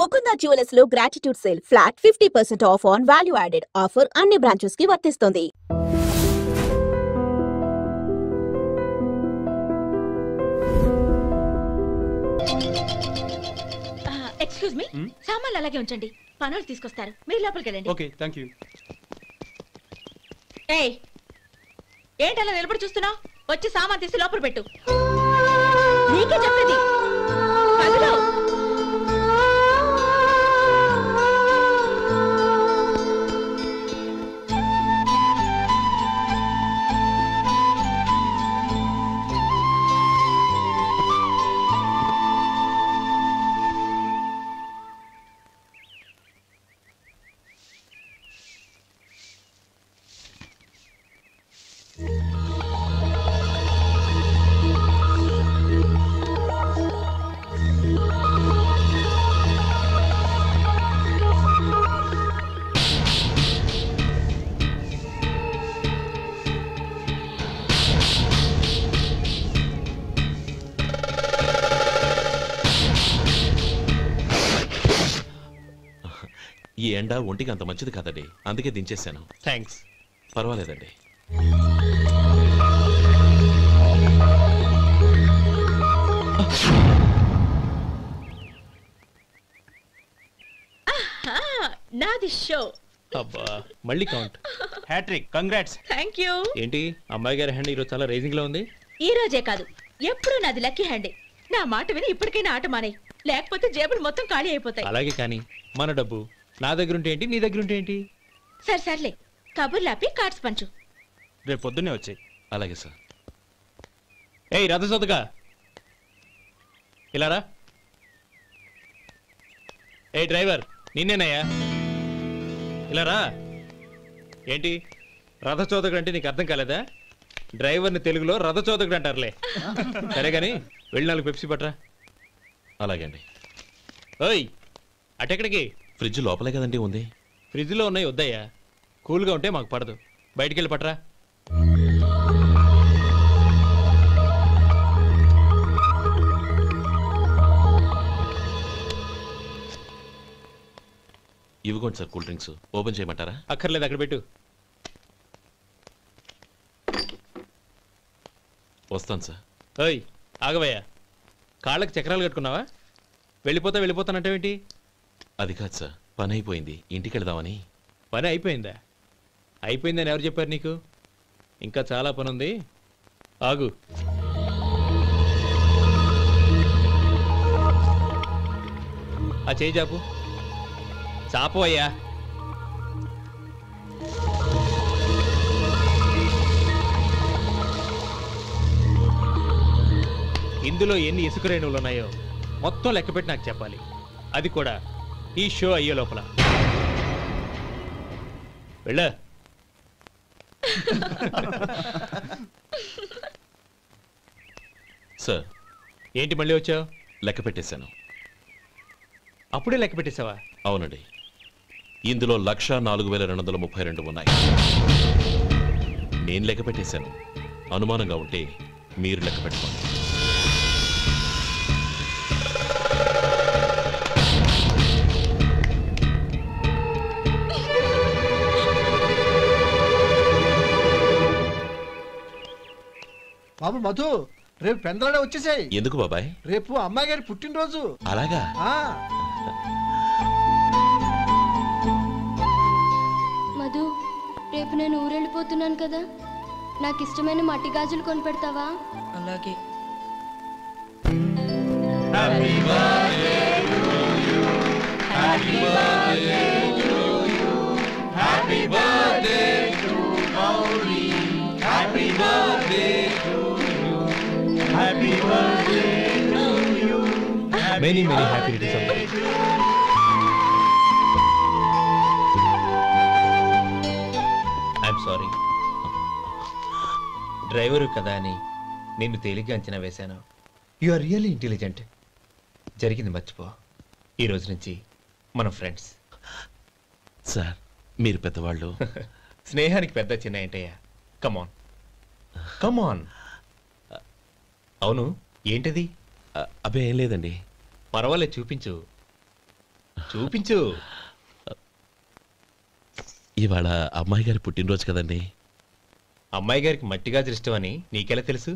Mukunda jewellers లో gratitude sale flat 50% of on value added offer అన్ని branches కి వర్తిస్తుంది. ఎక్స్క్యూజ్ మీ, సామాన్లు అలాగే ఉంచండి, పనులు తీసుకొస్తారు, మీరు లోపలికి వెళ్ళండి. Okay, thank you. ఏయ్, ఏంటి అలా నిలబడి చూస్తున్నావు? వచ్చి సామాన్ తీసి లోపల పెట్టు. నీకే చెప్పేది. కదులు. ఈ ఎండ ఒంటికి అంత మంచిది కాదండి, అందుకే దించేశాను. థ్యాంక్స్. పర్వాలేదండి. నాది షో. అబ్బా, మళ్ళీ count. Hattrick, congrats. Thank you. ఏంటి అమ్మాయి గారి హ్యాండ్ ఈరోజు చాలా రైజింగ్ లో ఉంది? ఈ రోజే కాదు, ఎప్పుడు నాది లక్కీ హ్యాండే. నా మాట విని ఇప్పటికైనా ఆట మానేయ్, లేకపోతే జేబులు మొత్తం ఖాళీ అయిపోతాయి. అలాగే, కానీ మన డబ్బు నా దగ్గర ఉంటే ఏంటి, నీ దగ్గర ఉంటే ఏంటి? సరే సర్లే, కబుర్లు ఆపి కార్డ్స్ పంచు. రేపు పొద్దున్నే వచ్చాయి. అలాగే సార్. ఏయ్ రథసోదగా, ఇలారా. ఏ డ్రైవర్, నిన్నేనయ్యా, ఇలారా. ఏంటి రథచోదకుడు అంటే నీకు అర్థం కాలేదా? డ్రైవర్ని తెలుగులో రథచోదకుడు అంటారులే. సరే గాని వెళ్ళి 4 పెప్సీ పట్రా. అలాగే అండి. ఓయ్, అటెక్కడికి? ఫ్రిడ్జ్ లోపలే కదండి ఉంది. ఫ్రిడ్జ్లో ఉన్నాయి, వద్దయ్యా. కూల్గా ఉంటే మాకు పడదు. బయటికి వెళ్ళి పట్రా. ఇవ్వకోండి సార్, కూల్ డ్రింక్స్. ఓపెన్ చేయమంటారా? అక్కర్లేదు, అక్కడ పెట్టు. వస్తాను సార్. ఓయ్ ఆగవయ్యా, కాళ్ళకి చక్రాలు కట్టుకున్నావా? వెళ్ళిపోతానంటావేంటి? అది కాదు సార్, పని అయిపోయింది, ఇంటికి వెళదామని. పని అయిపోయిందా? అయిపోయిందని ఎవరు చెప్పారు నీకు? ఇంకా చాలా పని ఉంది, ఆగు. ఆ చేయి చాపు. చాపు అయ్యా. ఇందులో ఎన్ని ఇసుక రేణువులు ఉన్నాయో మొత్తం లెక్కపెట్టి నాకు చెప్పాలి. అది కూడా ఈ షో అయ్యే లోపల. వెళ్ళ. సార్, ఏంటి మళ్ళీ వచ్చావు? లెక్క పెట్టేశాను. అప్పుడే లెక్క పెట్టేశావా? అవునండి. ఇందులో 1,04,232 ఉన్నాయి. నేను లెక్క పెట్టేశాను. అనుమానంగా ఉంటే మీరు లెక్క పెట్టుకోండి. బాబు మధు, రేపు పెందలాడే వచ్చేసాయి. ఎందుకు బాబాయ్? రేపు అమ్మాయి గారి పుట్టినరోజు. అలాగా? మధు, రేపు నేను ఊరెళ్ళిపోతున్నాను కదా, నాకు ఇష్టమైన మట్టి గాజులు కొనిపెడతావా? అలాగే. Many happy returns of the day. I'm sorry. Driver కదా అని నిన్ను తేలిగ్గా అంచనా వేశాను. You are really intelligent. జరిగింది మర్చిపో. ఈ రోజు నుంచి మనం ఫ్రెండ్స్. సార్, మీరు పెద్దవాళ్ళు. స్నేహానికి పెద్ద చిన్న ఏంటయ్యా? కమాన్ కమాన్. అవును, ఏంటది? అబ్బే ఏం లేదండి. పర్వాలేదు, చూపించు. చూపించు. ఇవాళ అమ్మాయి గారి పుట్టినరోజు కదండి. అమ్మాయి గారికి మట్టి గాజులు ఇష్టమని నీకెలా తెలుసు?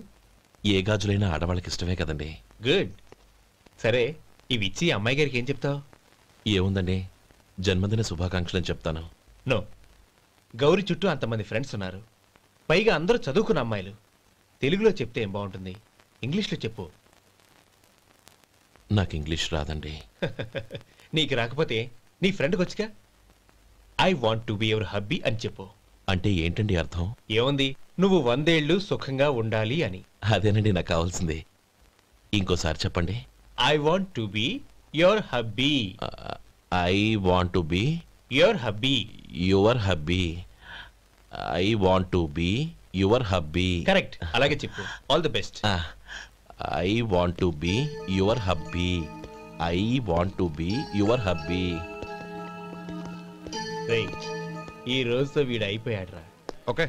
ఏ గాజులైనా ఆడవాళ్ళకి ఇష్టమే కదండి. గుడ్. సరే, ఇవి ఇచ్చి అమ్మాయి గారికి ఏం చెప్తావు? ఏముందండి, జన్మదిన శుభాకాంక్షలు అని చెప్తాను. నో, గౌరీ చుట్టూ అంతమంది ఫ్రెండ్స్ ఉన్నారు, పైగా అందరూ చదువుకున్న అమ్మాయిలు. తెలుగులో చెప్తే ఏం బాగుంటుంది, ఇంగ్లీష్లో చెప్పు. నాకు ఇంగ్లీష్ రాదండి. నీకు రాకపోతే నీ ఫ్రెండ్కి వచ్చిగా I want to be your hubby అని చెప్పు. అంటే ఏంటండి అర్థం? ఏముంది, నువ్వు 100 ఏళ్ళు సుఖంగా ఉండాలి అని. అదేనండి నాకు కావాల్సింది. ఇంకోసారి చెప్పండి. I want to be your hubby. I want to be your hubby. Your hubby. I want to be your hubby. Correct, అలాగే చెప్పు. All the best. I want to be your hubby. I want to be your hubby. ఈ రోజుతో వీడు అయిపోయాడ్రా. Okay,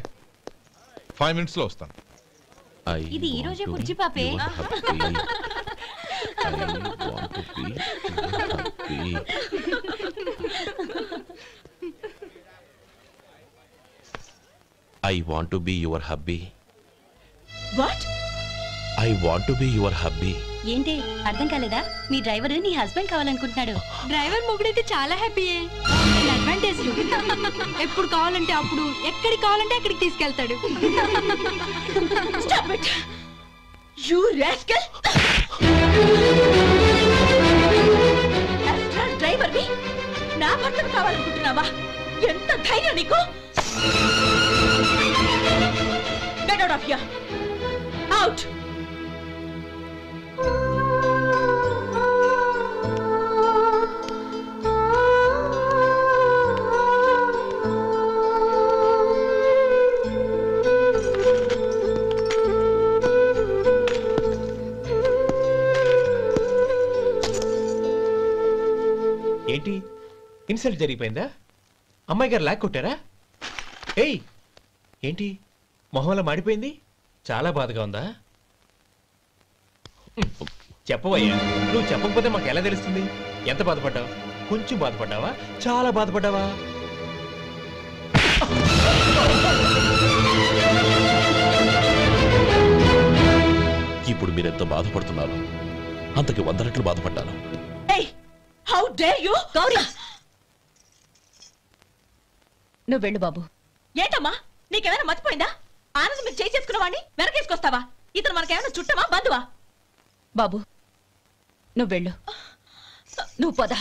5 minutesలో వస్తాను. ఇది ఈ రోజే పుచ్చి పాపే. I want to be your hubby. What? I want to be your hubby. ఏంటి అర్థం కాలేదా? మీ డ్రైవర్ నీ హస్బెండ్ కావాలనుకుంటున్నాడు. డ్రైవర్ మొగుడైతే చాలా హ్యాపీయే. అడ్వాంటేజ్ ఎప్పుడు కావాలంటే అప్పుడు, ఎక్కడికి కావాలంటే అక్కడికి తీసుకెళ్తాడు. Stop it! You rascal! Driver ని నా భర్తను కావాలనుకుంటున్నావా? ఎంత ధైర్యం నీకు! Get out of here! Out! ఏంటి, ఇన్సల్ట్ జరిగిపోయిందా? అమ్మాయి గారు లాక్ కొట్టారా? ఏయ్, ఏంటి మొహంలో మాడిపోయింది? చాలా బాధగా ఉందా? చెప్పవయ్యా, నువ్వు చెప్పకపోతే మాకు ఎలా తెలుస్తుంది? ఎంత బాధపడ్డావు? కొంచెం బాధపడ్డావా, చాలా బాధపడ్డావా? ఇప్పుడు మీరెంత బాధపడుతున్నారు, అంతకి 100 రెట్లు బాధపడ్డాను. How dare you? గౌరీ, నువ్వు వెళ్ళు బాబు. ఏంటమ్మా, నీకేమైనా మర్చిపోయిందా? ఆనందం మీరు చేసుకున్న వాడిని వెనకేసుకొస్తావా? ఇతను మనకేమైనా చుట్టమా, బంధువా? బాబు నువ్వు వెళ్ళు, నువ్వు పద.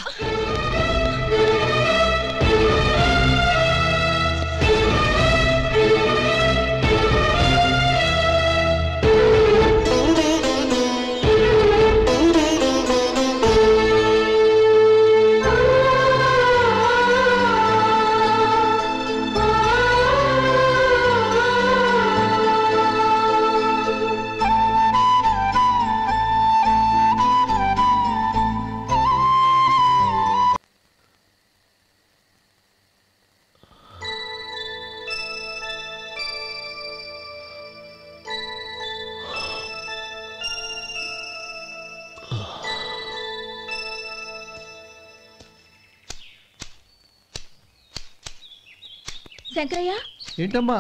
శంకరయ్య, ఏంటమ్మా?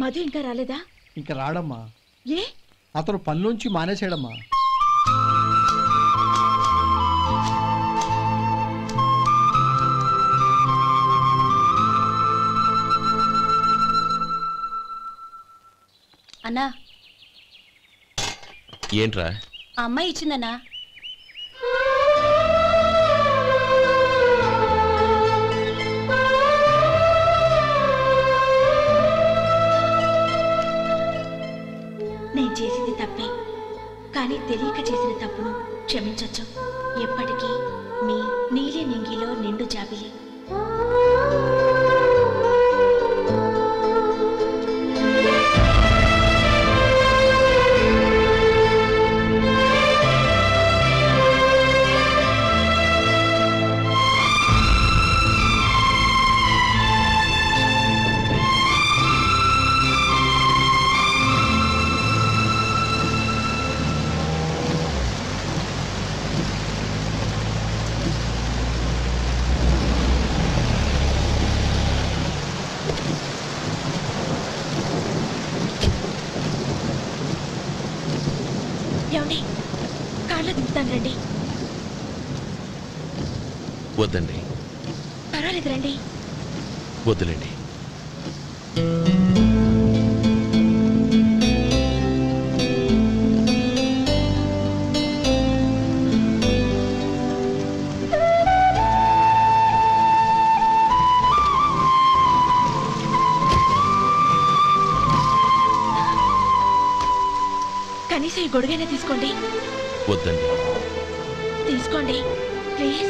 మధు ఇంకా రాలేదా? ఇంకా రాడమ్మా. ఏ? అతను పనిలోంచి మానేసాడమ్మా. అన్నా, ఏంట్రా? ఆ అమ్మాయి ఇచ్చిందన్నా. నేను చేసింది తప్పే, కానీ తెలియక చేసిన తప్పును క్షమించొచ్చు. ఎప్పటికీ మీ నీలి నింగిలో నిండు జాబిలి. వద్దండి, పర్వాలేదు రండి. వద్దులేండి. కనీసం ఈ గొడుగైనా తీసుకోండి. వద్దండి. తీసుకోండి ప్లీజ్.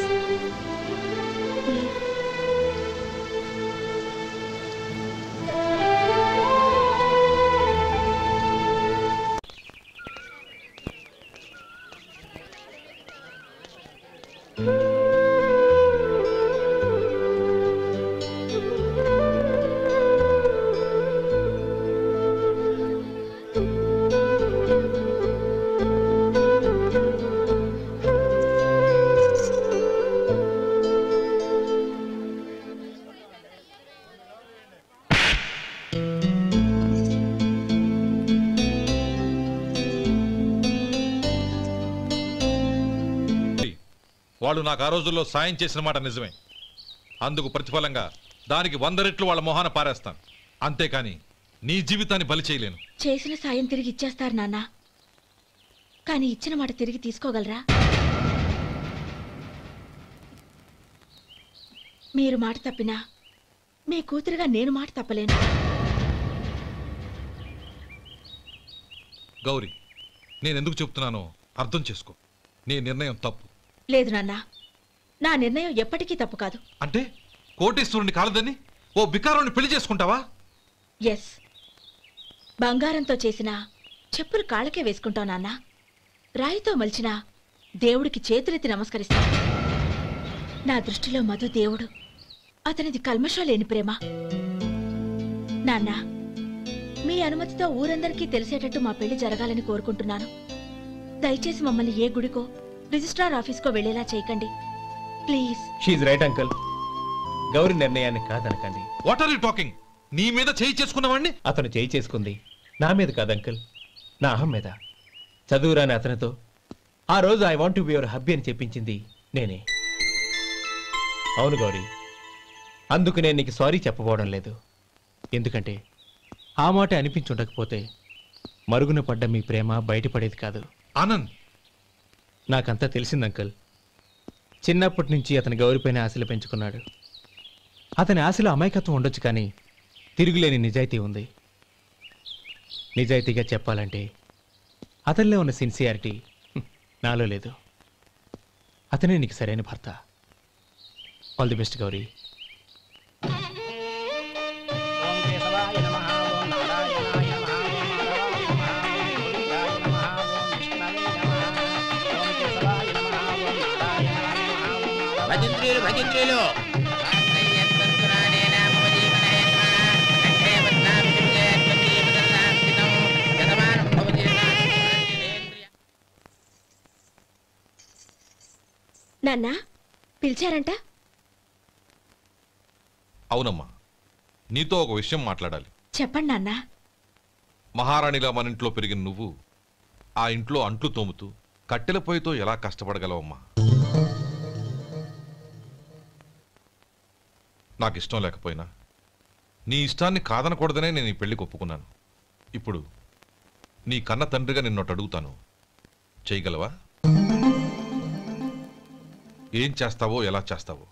వాళ్ళు నాకు ఆ రోజుల్లో సాయం చేసిన మాట నిజమే. అందుకు ప్రతిఫలంగా దానికి 100 రెట్లు వాళ్ళ మొహాన పారేస్తాను. అంతేకాని నీ జీవితాన్ని బలి చేయలేను. చేసిన సాయం తిరిగి ఇచ్చేస్తారు నాన్న, కానీ ఇచ్చిన మాట తిరిగి తీసుకోగలరా? మీరు మాట తప్పినా మీ కూతురుగా నేను మాట తప్పలేను. గౌరీ, నేనెందుకు చెప్తున్నానో అర్థం చేసుకో. నీ నిర్ణయం తప్పు. లేదు నాన్న, నా నిర్ణయం ఎప్పటికీ తప్పు కాదు. అంటే కోటీశ్వరుని కాలదని ఓ బికారుని పెళ్లి చేసుకుంటావా? ఎస్, బంగారంతో చేసిన చెప్పులు కాళ్ళకే వేసుకుంటావు నాన్న. రాయితో మలిచిన దేవుడికి చేతులెత్తి నమస్కరిస్తాను. నా దృష్టిలో మధు దేవుడు, అతనిది కల్మషం లేని ప్రేమ. నాన్న, మీ అనుమతితో ఊరందరికీ తెలిసేటట్టు మా పెళ్లి జరగాలని కోరుకుంటున్నాను. దయచేసి మమ్మల్ని ఏ గుడికో రిజిస్ట్రార్ ఆఫీస్కో వెళ్లేలా చేయకండి please. She's right uncle. Gauri నిర్ణయాన్ని కాదనకండి. What are you talking? నీ మీద చేయి చేసుకున్నవాడిని అతను చేయి చేసుకుంది నా మీద కాదు అంకుల్, నా అహం మీద. చదువురాని అతనితో ఆ రోజు I want to be your hubby అని చెప్పించింది నేనే. అవును గౌరీ, అందుకు నేను నీకు సారీ చెప్పబోవడం లేదు. ఎందుకంటే ఆ మాట అనిపించుండకపోతే మరుగున పడ్డ మీ ప్రేమ బయటపడేది కాదు. ఆనంద్, నాకంతా తెలిసింది అంకుల్. చిన్నప్పటి నుంచి అతని గౌరీపైన ఆశలు పెంచుకున్నాడు. అతని ఆశలో అమాయకత్వం ఉండొచ్చు, కానీ తిరుగులేని నిజాయితీ ఉంది. నిజాయితీగా చెప్పాలంటే అతనిలో ఉన్న సిన్సియారిటీ నాలో లేదు. అతనే నీకు సరైన భర్త. All the best Gauri. భజంత్రులు నాన్న పిలిచారంట? అవునమ్మా, నీతో ఒక విషయం మాట్లాడాలి. చెప్పండి నాన్న. మహారాణిలా మన ఇంట్లో పెరిగిన నువ్వు ఆ ఇంట్లో అంట్లు తోముతూ కట్టెల పొయ్యితో ఎలా కష్టపడగలవమ్మా? నాకు ఇష్టం లేకపోయినా నీ ఇష్టాన్ని కాదనకూడదనే నేను ఈ పెళ్లికి ఒప్పుకున్నాను. ఇప్పుడు నీ కన్న తండ్రిగా నిన్నొట్టు అడుగుతాను, చేయగలవా? ఏం చేస్తావో, ఎలా చేస్తావో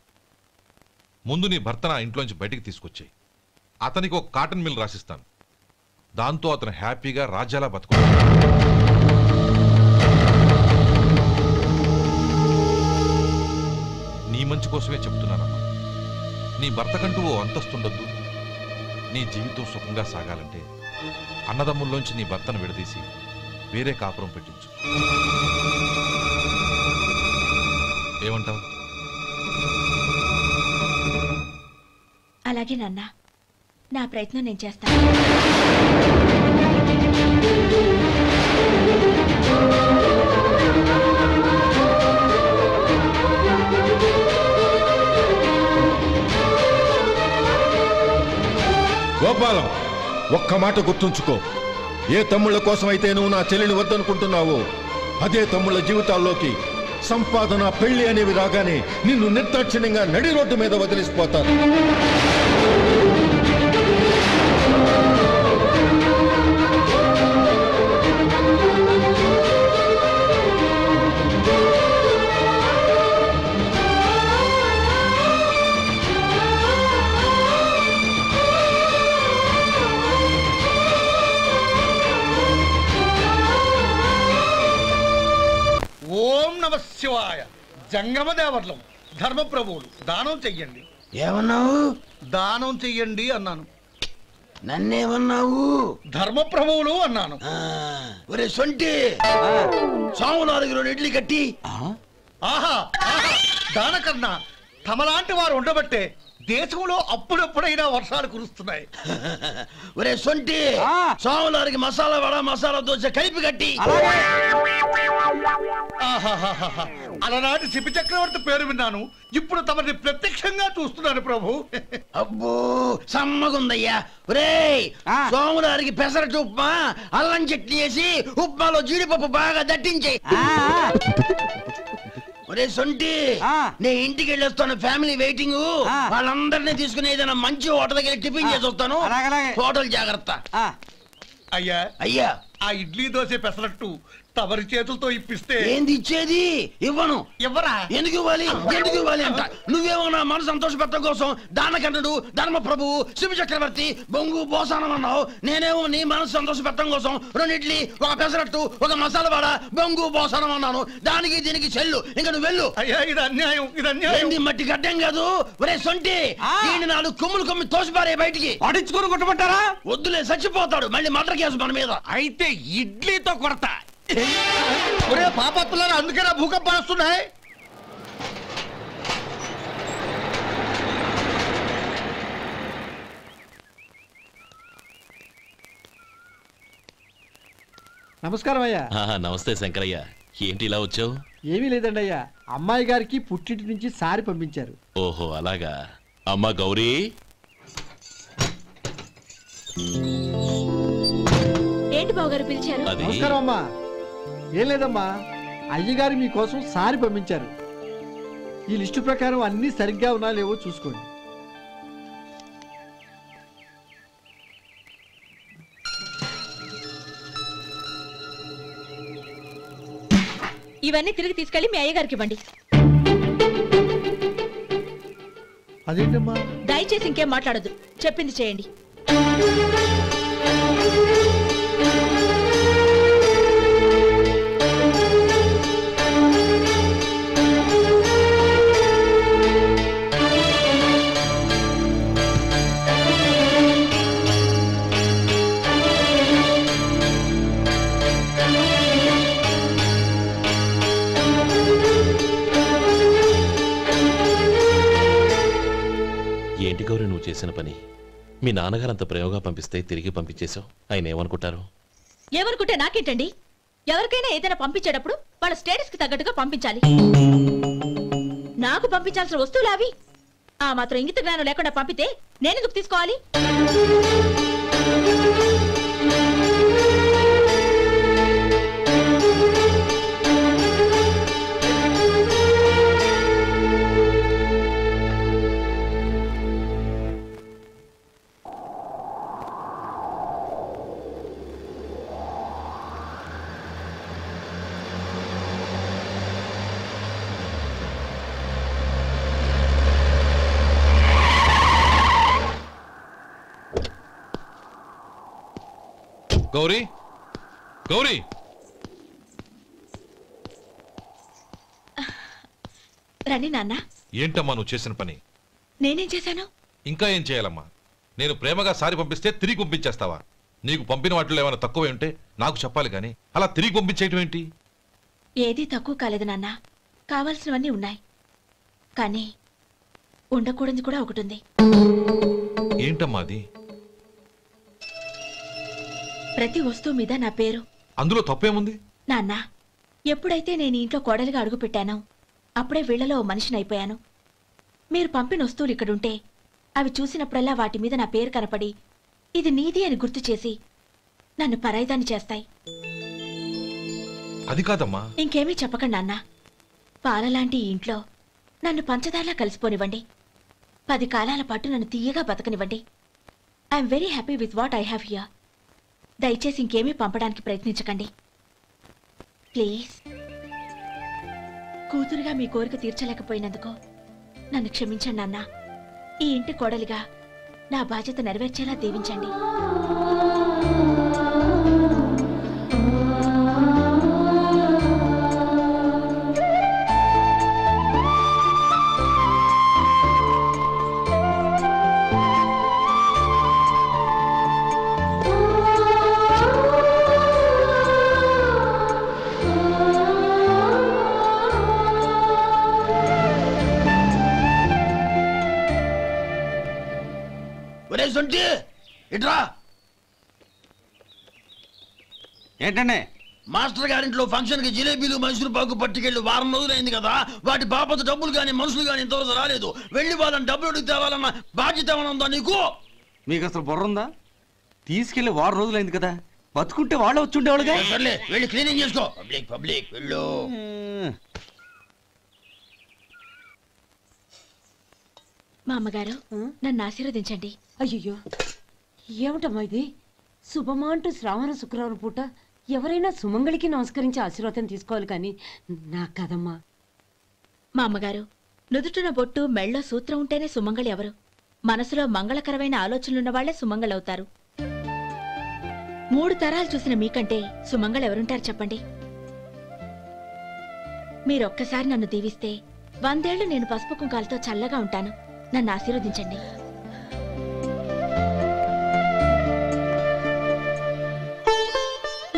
ముందు నీ భర్తను ఆ ఇంట్లోంచి బయటికి తీసుకొచ్చాయి. అతనికి ఒక కాటన్ మిల్ రాసిస్తాను. దాంతో అతను హ్యాపీగా రాజ్యాలా బతుకుతాడు. నీ మంచి కోసమే చెప్తున్నానమ్మా. నీ భర్తకంటూ ఓ అంతస్తుండొద్దు. నీ జీవితం సుఖంగా సాగాలంటే అన్నదమ్ముల్లోంచి నీ భర్తను విడదీసి వేరే కాపురం పెట్టించు. ఏమంటావు? అలాగే నాన్న, నా ప్రయత్నం నేను చేస్తాను. గోపాలం, ఒక్క మాట గుర్తుంచుకో. ఏ తమ్ముళ్ళ కోసమైతే నువ్వు నా చెల్లిని వద్దనుకుంటున్నావో అదే తమ్ముళ్ళ జీవితాల్లోకి సంపాదన, పెళ్లి అనేవి రాగానే నిన్ను నిర్దాక్షిణ్యంగా నడి రోడ్డు మీద వదిలిసిపోతారు. ఓం నమ శివాయ. జంగమ దేవర్లం, ధర్మప్రభువులు, దానం చెయ్యండి. ఏమన్నావు? దానం చెయ్యండి అన్నాను. నన్నేమన్నావు? ధర్మప్రభువులు అన్నాను. ఒరే సొంటి, సాము 4 కిలోలు ఇడ్లీ కట్టి. ఆహా ఆహా, దానకన్నా తమలాంటి వారు ఉండబట్టే దేశంలో అప్పుడప్పుడైనా వర్షాలు కురుస్తున్నాయి. ఒరే సొంటి, సాము 4 మసాలా వడ, మసాలా దోశ కలిపి కట్టి. ఆహాహాహా, అలనాటి శిపి చక్రవర్తి పేరు విన్నాను, ఇప్పుడు తమని ప్రత్యక్షంగా చూస్తున్నాను ప్రభు. అబ్బో సమ్మగుందయ్యా. ఒరే సోములారికి పెసరట్టు ఉప్మా, అల్లం చట్నీ వేసి ఉప్మాలో జీడిపప్పు బాగా దట్టించే. ఒరే సొంటి, నే ఇంటికి వెళ్ళొస్తాను, ఫ్యామిలీ వెయిటింగ్. వాళ్ళందరినీ తీసుకుని ఏదైనా మంచి హోటల్ దగ్గర టిఫిన్ చేసి వస్తాను. హోటల్ జాగ్రత్త. అయ్యా అయ్యా, ఆ ఇడ్లీ దోశ పెసరట్టు తమరి చేతులతో ఇప్పిస్తే. ఏంది ఇచ్చేది? ఇవ్వను. ఎవరా? ఎందుకు ఇవ్వాలి? ఎందుకు ఇవ్వాలి అంట? నువ్వేమన్నా మన సంతోష పెట్టడం కోసం దానకంటుడు, ధర్మ ప్రభువు, శివ చక్రవర్తి, బొంగు బోసానం అన్నావు. నేనేమో నీ మనసు సంతోష పెట్టడం కోసం 2 ఇడ్లీ, 1 పెసరట్టు, 1 మసాలా వాడ, బొంగు బోసానం అన్నాను. దానికి దీనికి చెల్లు. ఇంకా నువ్వు వెళ్ళు. అయ్యా ఇది అన్యాయం, ఇది అన్యాయం. ఏంది మట్టి గడ్డం కాదు. ఒరే సొంటి, దీన్ని 4 కొమ్ములు తోసిపారే బయటికి. పడించుకొని కొట్టమంటారా? వద్దులే, చచ్చిపోతాడు. మళ్ళీ మర్డర్ కేసు మన మీద. అయితే ఇడ్లీతో కొడతా. ఒరే పాపత్తులారా, అందుకేనా భూకంపాలు వస్తున్నాయి? నమస్కారం అయ్యా. నమస్తే శంకరయ్య, ఏంటి ఇలా వచ్చావు? ఏమీ లేదండి అయ్యా, అమ్మాయి గారికి పుట్టింటి నుంచి సారి పంపించారు. ఓహో అలాగా. అమ్మా గౌరీ, ఏంటి బావగారు పిలిచారు? అది నమస్కారం అమ్మా. ఏం లేదమ్మా, అయ్యగారు మీకోసం సారి పంపించారు. ఈ లిస్టు ప్రకారం అన్ని సరిగ్గా ఉన్నా లేవో చూసుకోండి. ఇవన్నీ తిరిగి తీసుకెళ్లి మీ అయ్యగారికి ఇవ్వండి. అదేంటమ్మా? దయచేసి ఇంకేం మాట్లాడొద్దు, చెప్పింది చేయండి. ఏంటి గౌరీ నువ్వు చేసిన పని? మీ నాన్నగారు అంత ప్రేమగా పంపిస్తే తిరిగి పంపించేశావు. ఆయన ఏమనుకుంటారు? ఏమనుకుంటే నాకేంటండి? ఎవరికైనా ఏదైనా పంపించేటప్పుడు వాళ్ళ స్టేటస్ కి తగ్గట్టుగా పంపించాలి. నాకు పంపించాల్సిన వస్తువులు అవి. ఆ మాత్రం ఇంగిత జ్ఞానం లేకుండా పంపితే నేనెందుకు తీసుకోవాలి? గౌరీ, గౌరీ, రండి నాన్న. ఏంటమ్మా నువ్వు చేసిన పని? నేనేం చేశాను? ఇంకా ఏం చేయాలమ్మా? నేను ప్రేమగా సారి పంపిస్తే తిరిగి పంపించేస్తావా? నీకు పంపిన వాటిలో ఏమైనా తక్కువ ఉంటే నాకు చెప్పాలి కానీ అలా తిరిగి పంపించేయటం ఏంటి? ఏదీ తక్కువ కాలేదు నాన్న, కావాల్సినవన్నీ ఉన్నాయి. కానీ ఉండకూడదు కూడా ఒకటి ఉంది. ఏంటమ్మా అది? ప్రతి వస్తువు మీద నా పేరు. అందులో తప్పేముంది? నాన్న, ఎప్పుడైతే నేను ఇంట్లో కోడలిగా అడుగు పెట్టానో అప్పుడే వీళ్లలో మనిషిని అయిపోయాను. మీరు పంపిన వస్తువులు ఇక్కడుంటే అవి చూసినప్పుడల్లా వాటి మీద నా పేరు కనపడి ఇది నీది అని గుర్తు చేసి నన్ను పరాయిదాన్ని చేస్తాయి. అది కాదమ్మా. ఇంకేమీ చెప్పకండి నాన్న. పాలలాంటి ఈ ఇంట్లో నన్ను పంచదారలా కలిసిపోనివ్వండి. 10 కాలాల పాటు నన్ను తీయగా బతకనివ్వండి. I'm very happy with what I have here. దయచేసి ఇంకేమీ పంపడానికి ప్రయత్నించకండి ప్లీజ్. కూతురుగా మీ కోరిక తీర్చలేకపోయినందుకు నన్ను క్షమించండి నాన్న. ఈ ఇంటి కోడలిగా నా బాధ్యత నెరవేర్చేలా దీవించండి. ఇట్రా. ఏంటండి? మాస్టర్ గారింట్లో ఫంక్షన్ కి జిలేబీలు మైసూరు పాకు పట్టుకెళ్ళి వారం రోజులైంది కదా, వాటి బాపత డబ్బులు కానీ మనుషులు కానీ ఇంతవరకు రాలేదు. వెళ్ళి వాళ్ళని డబ్బులు అడిగి తేవాలన్న బాధ్యత ఏమైనా ఉందా నీకు? మీకు అసలు బుర్ర ఉందా? తీసుకెళ్లి వారం రోజులైంది కదా, బతుకుంటే వాళ్ళు వచ్చి ఉండేవాళ్ళుగా. సర్లే వెళ్ళి క్లీనింగ్ చేసుకో. పబ్లిక్ పబ్లిక్ వెళ్ళు. మా అమ్మగారు నన్ను ఆశీర్వదించండి. అయ్యో ఏమిటమ్మా ఇది? శుభమా అంటూ శ్రావణ శుక్రవారం పూట ఎవరైనా సుమంగళికి నమస్కరించి ఆశీర్వాదం తీసుకోవాలి కానీ నాకు కదమ్మా. మా అమ్మగారు నుదుటిన బొట్టు మెళ్ళో సూత్రం ఉంటేనే సుమంగళి ఎవరు? మనసులో మంగళకరమైన ఆలోచనలున్న వాళ్లే సుమంగళవుతారు. 3 తరాలు చూసిన మీకంటే సుమంగళ ఎవరుంటారు చెప్పండి? మీరొక్కసారి నన్ను దీవిస్తే 100 ఏళ్లు నేను పసుపు కుంకాలతో చల్లగా ఉంటాను. నన్ను ఆశీర్వదించండి.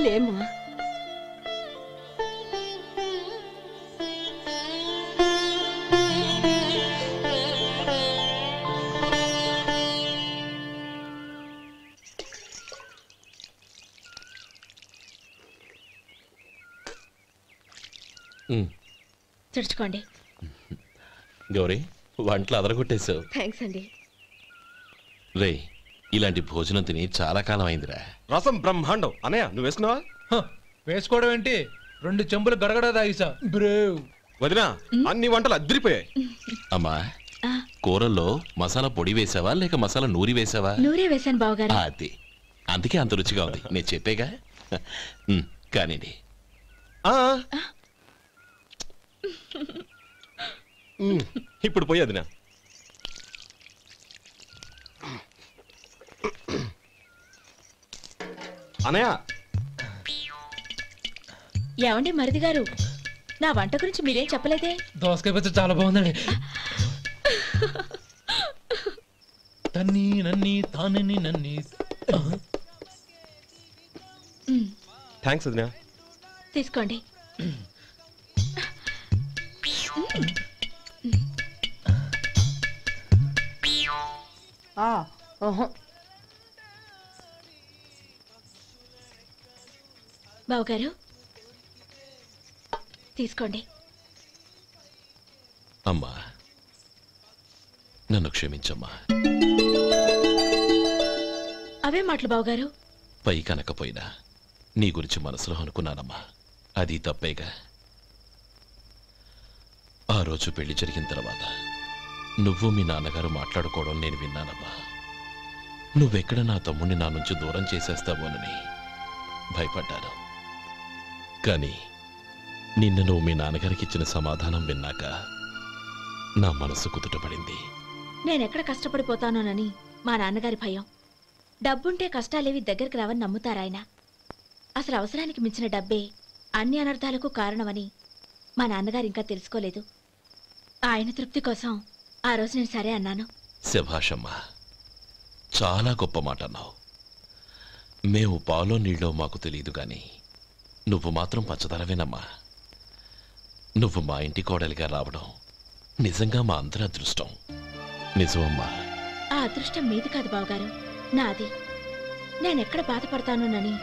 లేమ్మా. తుడుచుకోండి. గౌరీ, వంటలు అదరగొట్టేశావు. థ్యాంక్స్ అండి. రే, ఇలాంటి భోజనం తిని చాలా కాలం అయిందిరా. రసం బ్రహ్మాండం. అనయ్య నువ్వు వేసుకున్నావా? వేసుకోవడం ఏంటి, 2 చెంబులు గడగడ తాగిసా. బ్రేవ్ వదినా, అన్ని వంటలు అద్దరిపోయాయి. అమ్మా, కూరల్లో మసాలా పొడి వేసావా లేక మసాలా నూరి వేసావా? నూరే వేశాను బావగారు. అది అందుకే అంత రుచిగా ఉంది. నేను చెప్పేగా. కానివ్వండి. ఇప్పుడు పోయి వదినా. అనయ్య. ఏమండి మరిది గారు, నా వంట గురించి మీరేం చెప్పలేదే? దోసకాయ పచ్చడి చాలా బాగుందండి. తన్ని నన్ని తానని నన్ని. థ్యాంక్స్ వదినా. తీసుకోండి. బావగారు తీసుకోండి. అమ్మా, నన్ను క్షమించమ్మా. అవే మాటలు బావగారు. పై కనకపోయినా నీ గురించి మనసులో అనుకున్నానమ్మా. అది తప్పేగా. ఆ రోజు పెళ్లి జరిగిన తర్వాత నువ్వు మీ నాన్నగారు మాట్లాడుకోవడం నేను విన్నానమ్మా. నువ్వెక్కడ నా తమ్ముడిని నా నుంచి దూరం చేసేస్తావోనని భయపడ్డాను. కానీ నిన్న నువ్వు మీ నాన్నగారికి ఇచ్చిన సమాధానం విన్నాక నా మనసు కుదుటపడింది. నేనెక్కడ కష్టపడిపోతానోనని మా నాన్నగారి భయం. డబ్బుంటే కష్టాలేవి దగ్గరికి రావని నమ్ముతారాయన. అసలు అవసరానికి మించిన డబ్బే అన్ని అనర్థాలకు కారణమని మా నాన్నగారు ఇంకా తెలుసుకోలేదు. ఆయన తృప్తి కోసం ఆ రోజు నేను సరే అన్నాను. శభాషమ్మా, చాలా గొప్ప మాట అన్నావు. మేము పాలో నీళ్ళో మాకు తెలియదు గాని నువ్వు మాత్రం పచ్చదనవేనమ్మా. నువ్వు మా ఇంటి కోడలిగా రావడం నిజంగా మా అందరి అదృష్టం. నిజమమ్మా. ఆ అదృష్టం మీది కాదు బావగారు, నాది. నేనెక్కడ బాధపడతానోనని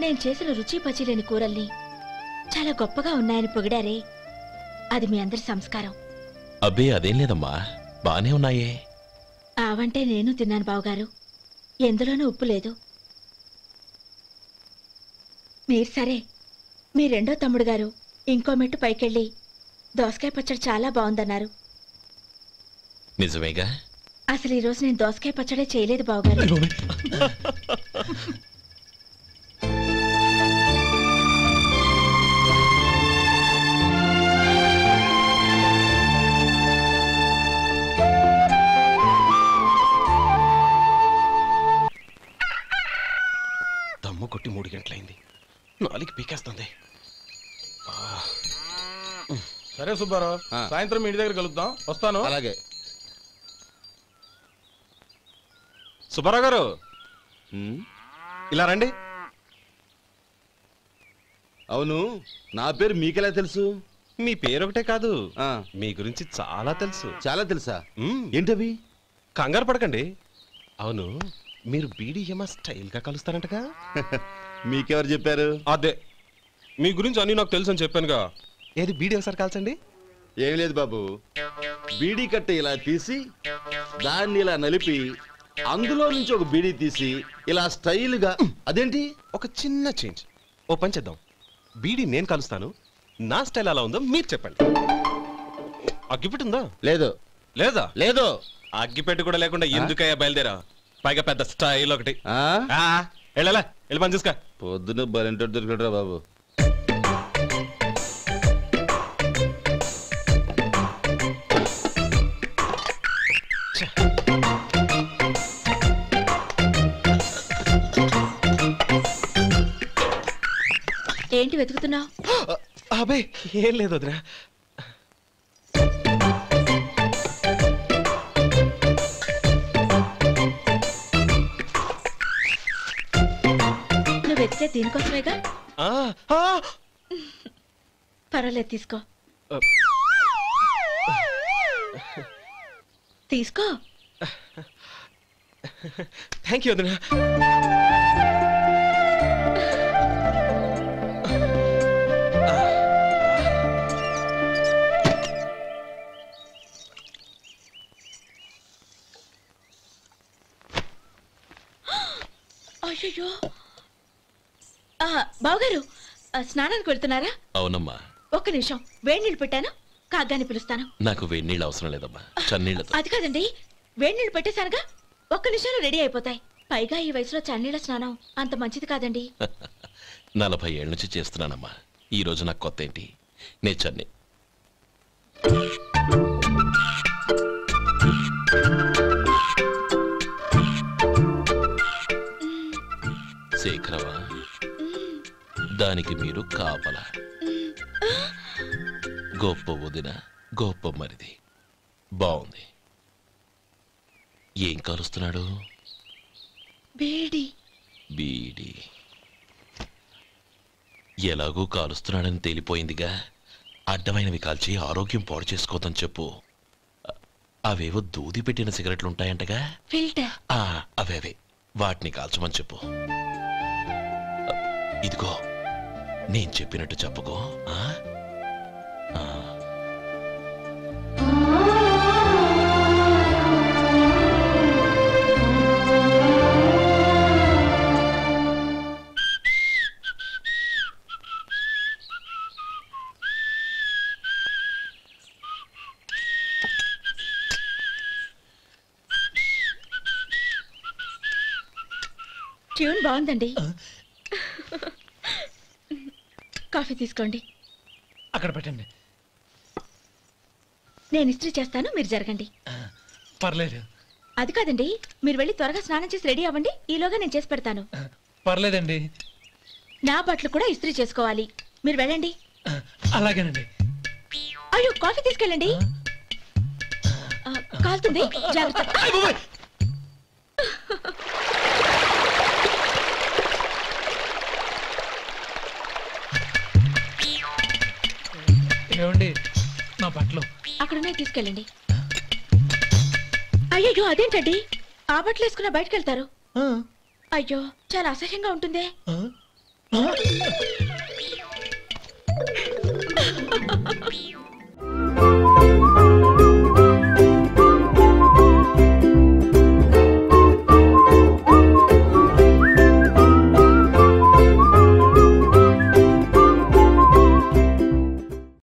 నేను చేసిన రుచి పచిలేని కూరల్ని చాలా గొప్పగా ఉన్నాయని పొగిడారే, అది మీ అందరి సంస్కారం. అబ్బే అదేం లేదమ్మా, బానే ఉన్నాయే. ఆవంటే నేను తిన్నాను బావగారు, ఎందులోనూ ఉప్పు లేదు. మీరు సరే, మీ రెండో తమ్ముడు గారు ఇంకో మెట్టు పైకెళ్ళి దోసకాయ పచ్చడి చాలా బాగుందన్నారు. నిజమేగా? అసలు ఈ రోజు నేను దోసకాయ పచ్చడే చేయలేదు బావగారు. దమ్ము కొట్టి 3 గంటలైంది. 4కి పీకేస్తుంది. సరే సుబ్బారావు, సాయంత్రం ఇంటి దగ్గర కలుద్దాం. వస్తాను. అలాగే. సుబ్బారావు గారు ఇలా రండి. అవును, నా పేరు మీకెలా తెలుసు? మీ పేరు ఒకటే కాదు, మీ గురించి చాలా తెలుసు. చాలా తెలుసా? ఏంటవి? కంగారు పడకండి. అవును, మీరు బీడీఎం స్టైల్ గా కలుస్తారంటగా? మీకెవరు చెప్పారు? అదే, మీ గురించి అన్ని నాకు తెలుసు అని చెప్పానుగా. ఏది బీడీ ఒకసారి కాల్చండి. ఏం లేదు బాబు, బీడీ కట్ట ఇలా తీసి దాన్ని ఇలా నలిపి అందులో నుంచి ఒక బీడీ తీసి ఇలా స్టైల్గా. అదేంటి? ఒక చిన్న చేంజ్. ఓ పని చేద్దాం, బీడీ నేను కలుస్తాను, నా స్టైల్ అలా ఉందో మీరు చెప్పండి. అగ్గిపెట్టి ఉందా? లేదు. లేదా? లేదు. అగ్గిపెట్టి కూడా లేకుండా ఎందుకయ్యా బయలుదేరా? పైగా పెద్ద స్టైల్ ఒకటి. వెళ్ళాలా? వెళ్ళి పని చూసుకో. పొద్దున బలింటోడు దొరికడరా బాబు. ఏంటి వెతుకుతున్నావు? అబే ఏం లేదు వదినా. నువ్వు వెతికే దీనికోసమేగా. పర్వాలేదు, తీసుకో. తీసుకో. థ్యాంక్ యూ వదినా. అయ్యో, బావగారు స్నానానికి వెళ్తున్నారా? అవునమ్మా. ఒక్క నిమిషం, వేడి నీళ్ళు పెట్టాను, కాగ్గాని పిలుస్తాను. నాకు వేడి నీళ్ళు అవసరం లేదమ్మా, చన్నీళ్ళతో. అది కాదండి, వేడి నీళ్ళు పెట్టేశానుగా, ఒక్క నిమిషంలో రెడీ అయిపోతాయి. పైగా ఈ వయసులో చన్నీళ్ళ స్నానం అంత మంచిది కాదండి. 40 ఏళ్ళ నుంచి చేస్తున్నానమ్మా. ఈ రోజు నాకు కొత్త ఏంటి? నే చన్ని. శేఖరవా, దానికి మీరు కాపలా. గొప్ప వదిన, గొప్ప మరిది. బాగుంది. ఏం కాలుస్తున్నాడు? బీడి. బీడి ఎలాగూ కాలుస్తున్నాడని తేలిపోయిందిగా. అడ్డమైనవి కాల్చి ఆరోగ్యం పాడు చేసుకోదని చెప్పు. అవేవో దూది పెట్టిన సిగరెట్లుంటాయంటగా, ఫిల్టర్. అవే వాటిని కాల్చమని చెప్పు. ఇదిగో, నేను చెప్పినట్టు చెప్పుకో. ట్యూన్ బాగుందండి. కాఫీ తీసుకోండి. అక్కడ పెట్టండి. నేను ఇస్త్రీ చేస్తాను, మీరు జరగండి. పర్లేదు. అది కాదండి, మీరు వెళ్ళి త్వరగా స్నానం చేసి రెడీ అవ్వండి, ఈలోగా నేను చేసి పెడతాను. పర్లేదండి. నా బట్టలు కూడా ఇస్త్రీ చేసుకోవాలి, మీరు వెళ్ళండి. అలాగేనండి. అయ్యో, కాఫీ తీసుకెళ్ళండి. కాలుతుంది, జాగ్రత్త. ఏమండి, నా బట్టలు అక్కడున్నాయి, తీసుకెళ్ళండి. అయ్యో, అదేంటండి, ఆ బట్టలు వేసుకున్న బయటకు వెళ్తారు? అయ్యో, చాలా అసహ్యంగా ఉంటుందే.